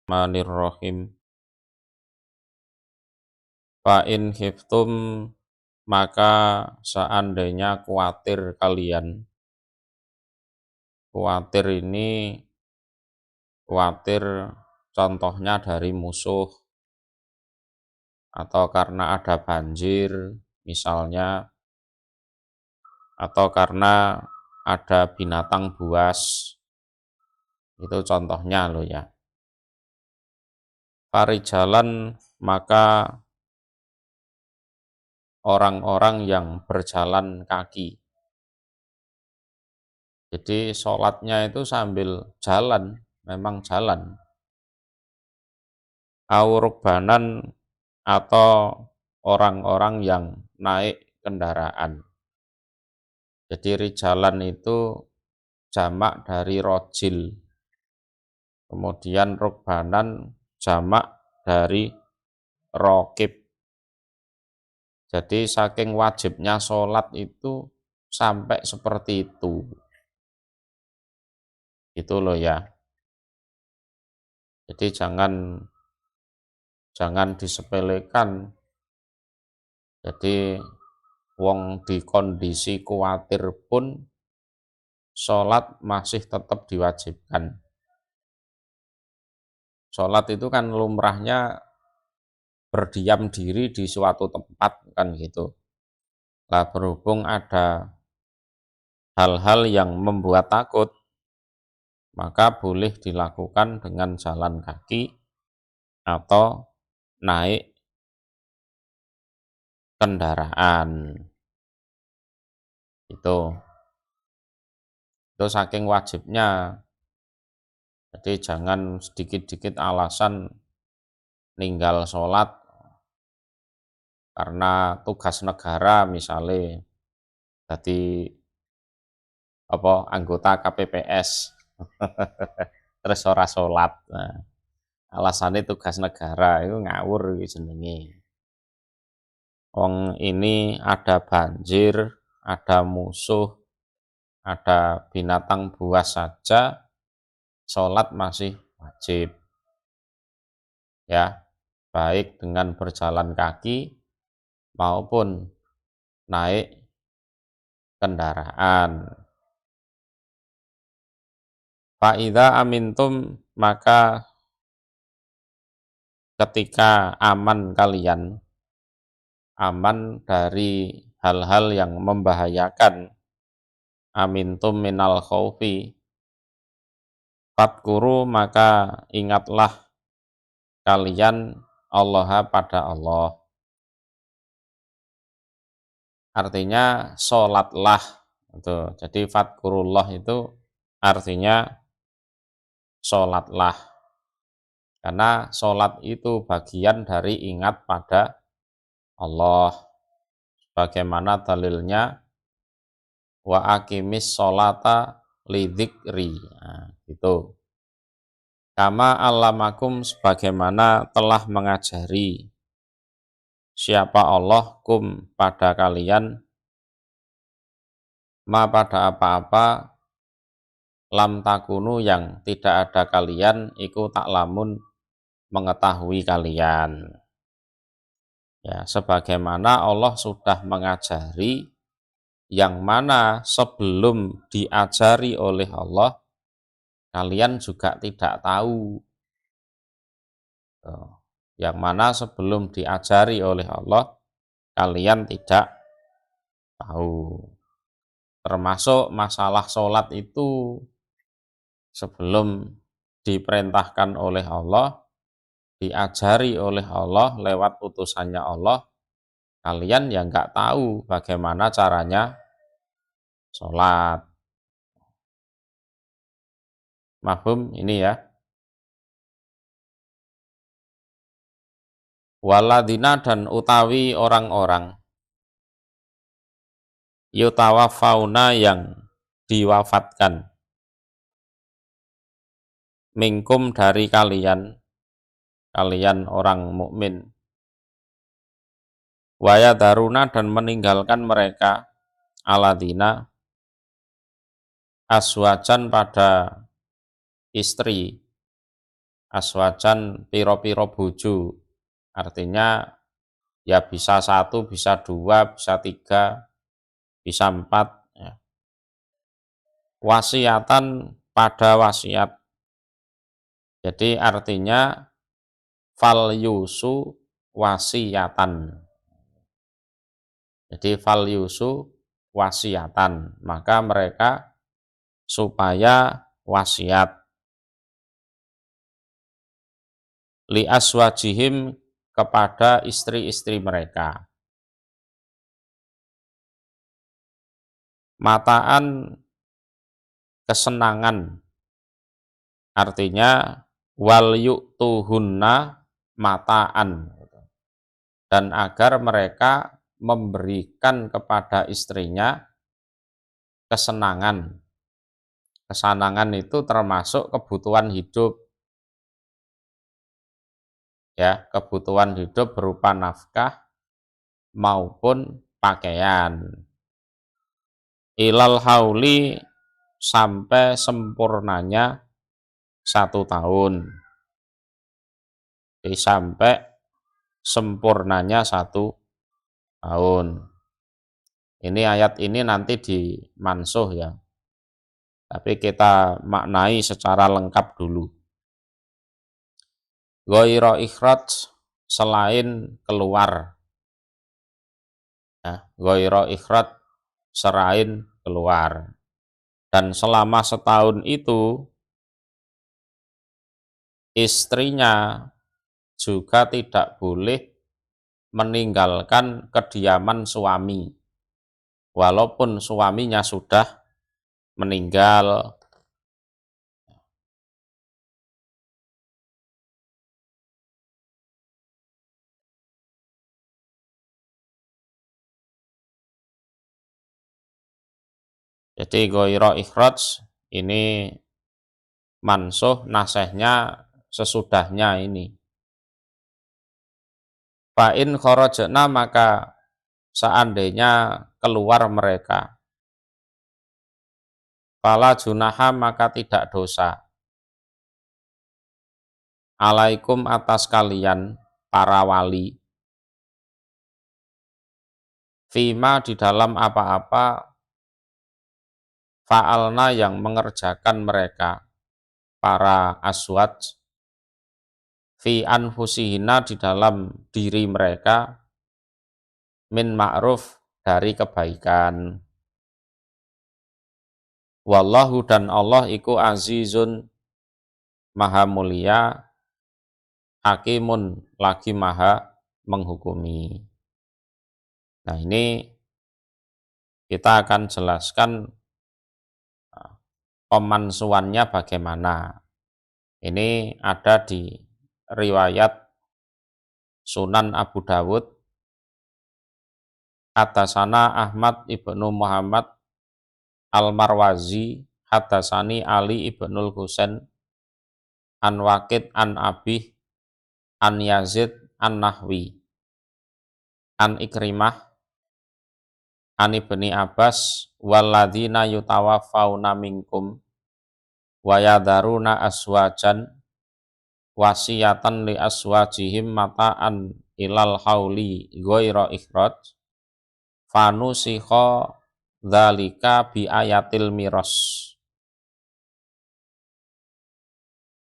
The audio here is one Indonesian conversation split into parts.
Bismillahirrahmanirrahim. Fa in khiftum, maka seandainya khawatir kalian. Khawatir ini khawatir contohnya dari musuh atau karena ada banjir misalnya, atau karena ada binatang buas. Itu contohnya loh ya. Farijalan, maka orang-orang yang berjalan kaki. Jadi sholatnya itu sambil jalan, memang jalan. Aurukbanan, atau orang-orang yang naik kendaraan. Jadi rijalan itu jamak dari rojil. Kemudian rukbanan jamak dari rokib. Jadi saking wajibnya sholat itu sampai seperti itu. Itu loh ya. Jadi jangan disepelekan. Jadi wong di kondisi khawatir pun sholat masih tetap diwajibkan. Sholat itu kan lumrahnya berdiam diri di suatu tempat kan gitu. Lah berhubung ada hal-hal yang membuat takut, maka boleh dilakukan dengan jalan kaki atau naik kendaraan. Itu saking wajibnya. Jadi jangan sedikit-sedikit alasan ninggal sholat karena tugas negara misalnya, jadi anggota KPPS terus ora sholat. Nah, alasannya tugas negara itu ngawur jenenge. Wong ini ada banjir, ada musuh, ada binatang buas saja, sholat masih wajib. Ya, baik dengan berjalan kaki maupun naik kendaraan. Fa'idha amintum, maka ketika aman kalian, aman dari hal-hal yang membahayakan, amintum minal khaufi, fadkuru, maka ingatlah kalian Allah pada Allah. Artinya sholatlah. Jadi fadkurullah itu artinya sholatlah. Karena sholat itu bagian dari ingat pada Allah. Bagaimana dalilnya? Wa aqimis sholata lidzikri. Nah, gitu. Kama allamakum, sebagaimana telah mengajari siapa Allah kum pada kalian, ma pada apa-apa, lam takunu yang tidak ada kalian, iku taklamun mengetahui kalian. Ya, sebagaimana Allah sudah mengajari yang mana sebelum diajari oleh Allah, kalian juga tidak tahu. Yang mana sebelum diajari oleh Allah, kalian tidak tahu. Termasuk masalah sholat itu sebelum diperintahkan oleh Allah, diajari oleh Allah lewat utusannya Allah, kalian yang nggak tahu bagaimana caranya sholat. Mafhum ini ya. Waladina, dan utawi orang-orang, yutawafauna, yang diwafatkan, mingkum, dari kalian orang mukmin, waya daruna, dan meninggalkan mereka, aladina, aswajan, pada istri, aswajan piro-piro bojo. Artinya ya bisa 1, bisa 2, bisa 3, bisa 4. Ya. Wasiatan pada wasiat. Jadi artinya fal yusu wasiatan. Jadi fal yusu wasiatan. Maka mereka supaya wasiat. Li aswajihim kepada istri-istri mereka. Mataan kesenangan. Artinya wal yu'tuhunna mataan. Dan agar mereka memberikan kepada istrinya kesenangan. Kesenangan itu termasuk kebutuhan hidup. Ya, kebutuhan hidup berupa nafkah maupun pakaian. Ilal hauli sampai sempurnanya 1 tahun. Jadi sampai sempurnanya 1 tahun. Ini ayat ini nanti dimansuh ya. Tapi kita maknai secara lengkap dulu. Ghaira ikhraj, selain keluar. Ya, ghaira ikhraj, selain keluar. Dan selama setahun itu istrinya juga tidak boleh meninggalkan kediaman suami. Walaupun suaminya sudah meninggal. Jadi ghaira ikhraj ini mansuh nasehnya sesudahnya ini. Fa'in kharajna maka seandainya keluar mereka. Fala junaha maka tidak dosa. Alaikum atas kalian para wali. Fima di dalam apa-apa fa'alna yang mengerjakan mereka para aswaj fi anfusihina di dalam diri mereka min ma'ruf dari kebaikan. Wallahu dan Allah iku azizun maha mulia, hakimun lagi maha menghukumi. Nah ini kita akan jelaskan pemansuannya bagaimana. Ini ada di riwayat Sunan Abu Dawud. Hadasana Ahmad ibnu Muhammad Al-Marwazi, hadasani Ali ibnul Husain, an Waqid an Abih, an Yazid an Nahwi, an Ikrimah, an Ibni Abbas, walladzina yutawaffawna minkum wa yadharuna aswajan wasiyatan li aswajihim mata'an ilal hauli ghaira ikhraj fanusikha dzalika bi ayatil miras.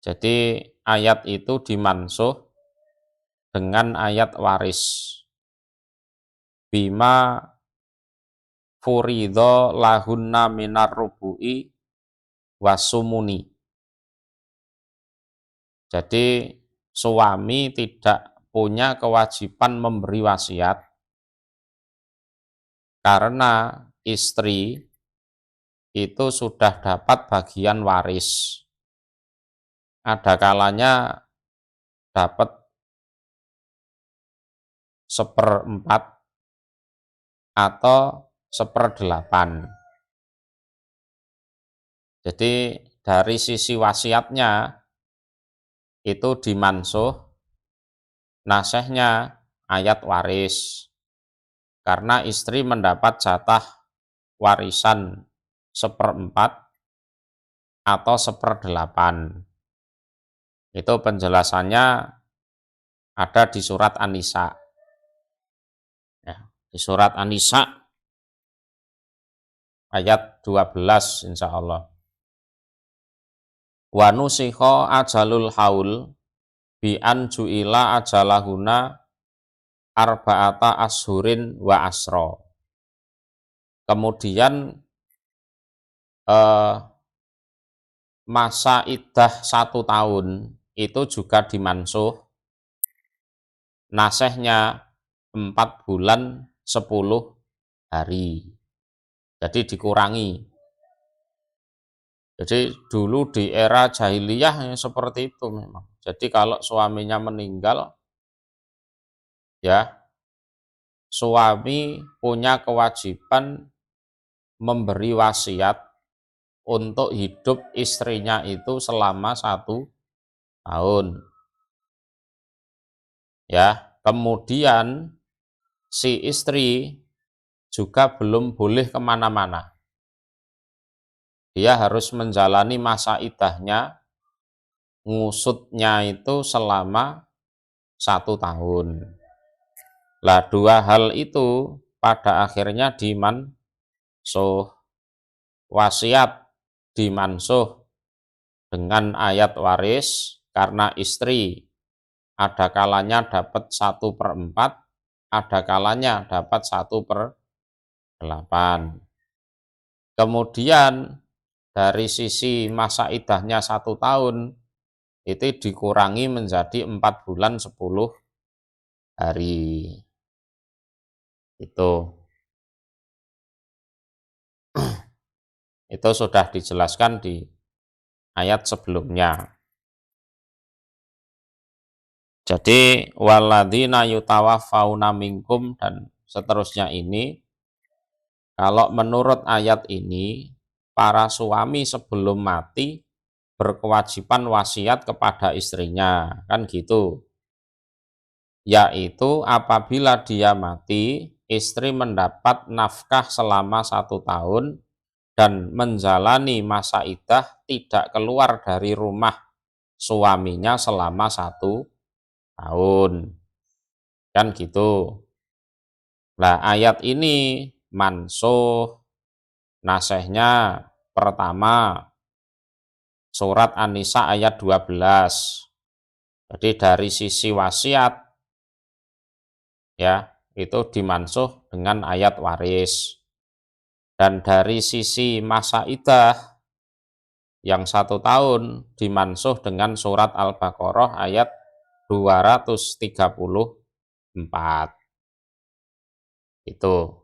Jadi ayat itu dimansuh dengan ayat waris. Bima furidho lahunna minar rubu'i wasumuni. Jadi suami tidak punya kewajiban memberi wasiat karena istri itu sudah dapat bagian waris. Ada kalanya dapat 1/4 atau 1/8. Jadi dari sisi wasiatnya itu dimansuh nasehnya ayat waris. Karena istri mendapat jatah warisan 1/4 atau 1/8. Itu penjelasannya ada di surat An-Nisa. Ya, di surat An-Nisa ayat 12 insya Allah. Wa nusikha ajalul haul bi an ju'ila ajalahuna arba'ata ashurin wa asro. Kemudian masa iddah 1 tahun itu juga dimansuh, nasehnya 4 bulan 10 hari. Jadi dikurangi. Jadi dulu di era jahiliyah seperti itu memang. Jadi kalau suaminya meninggal, ya suami punya kewajiban memberi wasiat untuk hidup istrinya itu selama 1 tahun. Ya, kemudian si istri juga belum boleh kemana-mana. Dia harus menjalani masa iddahnya, ngusutnya itu selama 1 tahun. Lah 2 hal itu pada akhirnya dimansuh. Wasiat dimansuh dengan ayat waris karena istri ada kalanya dapat 1/4, ada kalanya dapat 1/8. Kemudian dari sisi masa iddahnya 1 tahun itu dikurangi menjadi 4 bulan 10 hari. Itu sudah dijelaskan di ayat sebelumnya. Jadi walladzina yutawaffawna minkum dan seterusnya ini, kalau menurut ayat ini para suami sebelum mati berkewajiban wasiat kepada istrinya, kan gitu. Yaitu apabila dia mati, istri mendapat nafkah selama 1 tahun dan menjalani masa iddah tidak keluar dari rumah suaminya selama 1 tahun. Kan gitu. Nah, ayat ini mansuh, nasehnya pertama surat An-Nisa ayat 12. Jadi dari sisi wasiat ya, itu dimansuh dengan ayat waris. Dan dari sisi masa iddah yang 1 tahun dimansuh dengan surat Al-Baqarah ayat 234. Itu.